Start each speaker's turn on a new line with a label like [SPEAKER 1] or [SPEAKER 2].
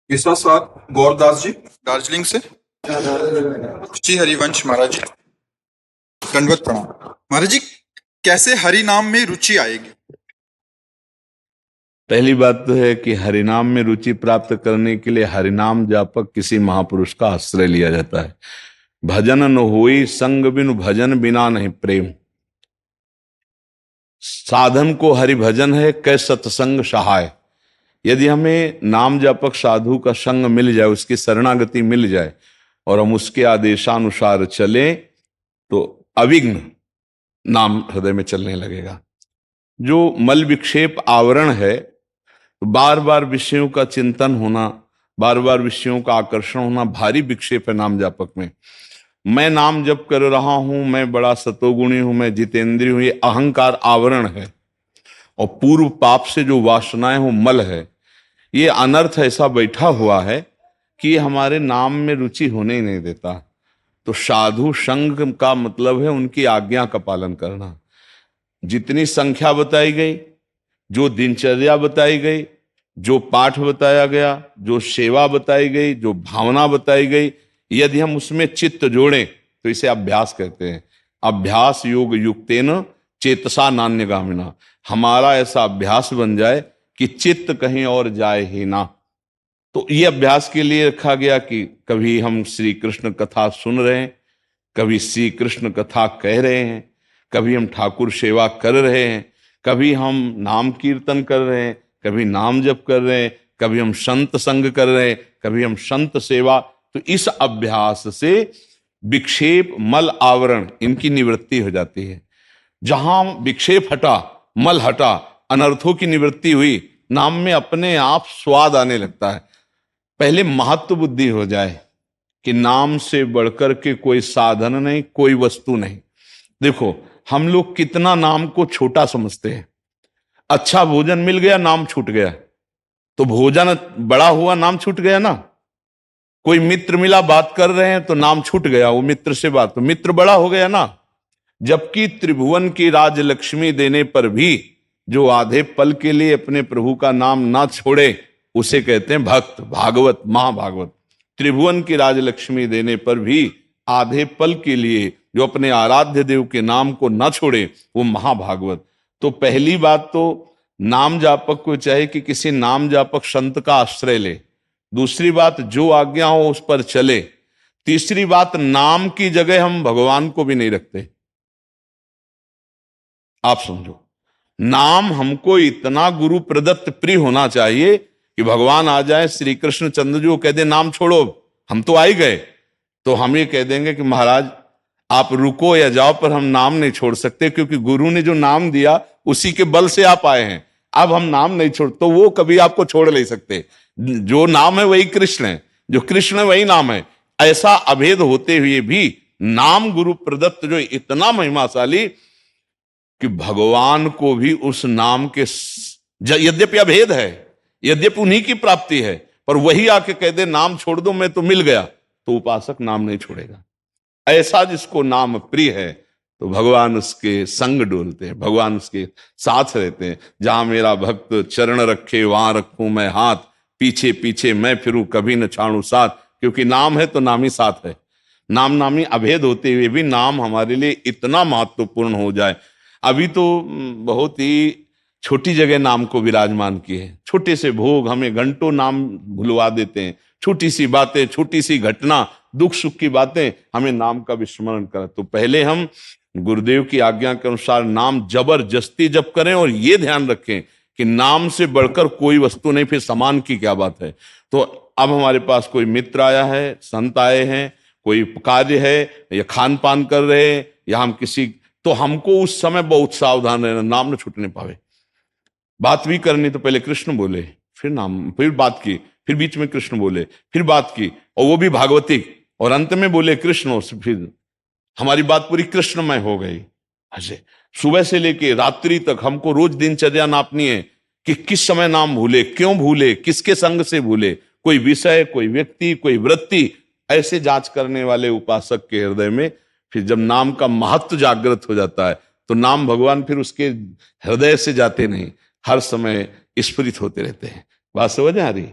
[SPEAKER 1] इसका स्वाद गौरदास जी
[SPEAKER 2] दार्जिलिंग से। जी हरिवंश महाराज जी, दंडवत प्रणाम। महाराज जी, कैसे हरि नाम में रुचि आएगी?
[SPEAKER 3] पहली बात तो है कि हरिनाम में रुचि प्राप्त करने के लिए हरिनाम जापक किसी महापुरुष का आश्रय लिया जाता है। भजन न होई संग बिनु, भजन बिना नहीं प्रेम। साधन को हरि भजन है, कै सत्संग सहाय। यदि हमें नाम जापक साधु का संग मिल जाए, उसकी शरणागति मिल जाए और हम उसके आदेशानुसार चलें तो अविघ्न नाम हृदय में चलने लगेगा। जो मल विक्षेप आवरण है, बार बार विषयों का चिंतन होना, बार बार विषयों का आकर्षण होना भारी विक्षेप है नाम जापक में। मैं नाम जप कर रहा हूं, मैं बड़ा सतोगुणी हूं, मैं जितेंद्रिय हूं, ये अहंकार आवरण है। और पूर्व पाप से जो वासनाएं हो मल है, ये अनर्थ ऐसा बैठा हुआ है कि हमारे नाम में रुचि होने ही नहीं देता। तो साधु संग का मतलब है उनकी आज्ञा का पालन करना। जितनी संख्या बताई गई, जो दिनचर्या बताई गई, जो पाठ बताया गया, जो सेवा बताई गई, जो भावना बताई गई, यदि हम उसमें चित्त जोड़ें तो इसे अभ्यास कहते हैं। अभ्यास योग युक्तेन चेतसा नान्यगामिना। हमारा ऐसा अभ्यास बन जाए कि चित्त कहीं और जाए ही ना। तो ये अभ्यास के लिए रखा गया कि कभी हम श्री कृष्ण कथा सुन रहे हैं, कभी श्री कृष्ण कथा कह रहे हैं, कभी हम ठाकुर सेवा कर रहे हैं, कभी हम नाम कीर्तन कर रहे हैं, कभी नाम जप कर रहे हैं, कभी हम संत संग कर रहे हैं, कभी हम संत सेवा। तो इस अभ्यास से विक्षेप मल आवरण इनकी निवृत्ति हो जाती है। जहां विक्षेप हटा, मल हटा, अनर्थों की निवृत्ति हुई, नाम में अपने आप स्वाद आने लगता है। पहले महत्व बुद्धि हो जाए कि नाम से बढ़कर के कोई साधन नहीं, कोई वस्तु नहीं। देखो, हम लोग कितना नाम को छोटा समझते हैं। अच्छा भोजन मिल गया, नाम छूट गया, तो भोजन बड़ा हुआ, नाम छूट गया ना। कोई मित्र मिला, बात कर रहे हैं तो नाम छूट गया, वो मित्र से बात, तो मित्र बड़ा हो गया ना। जबकि त्रिभुवन की राजलक्ष्मी देने पर भी जो आधे पल के लिए अपने प्रभु का नाम ना छोड़े, उसे कहते हैं भक्त, भागवत, महाभागवत। त्रिभुवन की राजलक्ष्मी देने पर भी आधे पल के लिए जो अपने आराध्य देव के नाम को ना छोड़े, वो महाभागवत। तो पहली बात तो नाम जापक को चाहे कि किसी नाम जापक संत का आश्रय ले। दूसरी बात, जो आज्ञा हो उस पर चले। तीसरी बात, नाम की जगह हम भगवान को भी नहीं रखते। आप समझो, नाम हमको इतना गुरु प्रदत्त प्रिय होना चाहिए कि भगवान आ जाए, श्री कृष्ण चंद्र जी को कह दे नाम छोड़ो, हम तो आ ही गए, तो हम ये कह देंगे कि महाराज आप रुको या जाओ, पर हम नाम नहीं छोड़ सकते, क्योंकि गुरु ने जो नाम दिया उसी के बल से आप आए हैं। अब हम नाम नहीं छोड़, तो वो कभी आपको छोड़ नहीं सकते। जो नाम है वही कृष्ण है, जो कृष्ण है वही नाम है। ऐसा अभेद होते हुए भी नाम गुरु प्रदत्त जो इतना महिमाशाली कि भगवान को भी उस नाम के, यद्यपि अभेद है, यद्यपि उन्हीं की प्राप्ति है, पर वही आके कह दे नाम छोड़ दो, मैं तो मिल गया, तो उपासक नाम नहीं छोड़ेगा। ऐसा जिसको नाम प्रिय है तो भगवान उसके संग डोलते हैं, भगवान उसके साथ रहते हैं। जहां मेरा भक्त चरण रखे वहां रखूं मैं हाथ, पीछे पीछे मैं फिरूं कभी न छाड़ू साथ। क्योंकि नाम है तो नाम ही साथ है। नाम नामी अभेद होते हुए भी नाम हमारे लिए इतना महत्वपूर्ण हो जाए। अभी तो बहुत ही छोटी जगह नाम को विराजमान किए हैं। छोटे से भोग हमें घंटों नाम भुलवा देते हैं। छोटी सी बातें, छोटी सी घटना, दुख सुख की बातें हमें नाम का विस्मरण करें। तो पहले हम गुरुदेव की आज्ञा के अनुसार नाम जबरदस्ती जप करें, और ये ध्यान रखें कि नाम से बढ़कर कोई वस्तु नहीं, फिर समान की क्या बात है। तो अब हमारे पास कोई मित्र आया है, संत आए हैं, कोई कार्य है या खान पान कर रहे हैं, या हम किसी, तो हमको उस समय बहुत सावधान रहना, नाम न छूटने पावे। बात भी करनी तो पहले कृष्ण बोले, फिर नाम, फिर बात की, फिर बीच में कृष्ण बोले, फिर बात की, और वो भी भागवती, और अंत में बोले कृष्ण, और फिर हमारी बात पूरी कृष्णमय हो गई। ऐसे सुबह से लेके रात्रि तक हमको रोज दिनचर्या नापनी है कि किस समय नाम भूले, क्यों भूले, किसके संग से भूले, कोई विषय, कोई व्यक्ति, कोई वृत्ति, ऐसे जांच करने वाले उपासक के हृदय में फिर जब नाम का महत्व जागृत हो जाता है, तो नाम भगवान फिर उसके हृदय से जाते नहीं, हर समय स्फुरित होते रहते हैं। बात समझ आ रही?